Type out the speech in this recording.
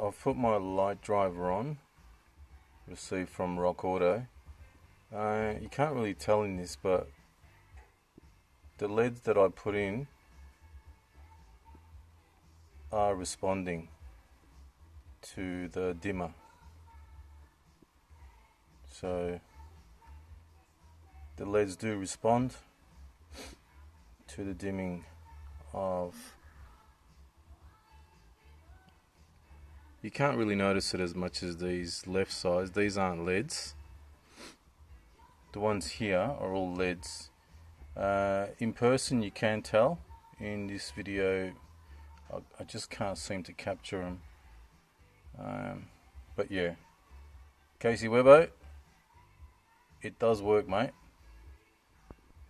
I've put my light driver on, received from Rock Auto. You can't really tell in this, but the LEDs that I put in are responding to the dimmer. So the LEDs do respond to the dimming of... You can't really notice it as much as these left sides. These aren't LEDs. The ones here are all LEDs. In person you can tell. In this video I just can't seem to capture them. But yeah, Casey Webbo, it does work, mate.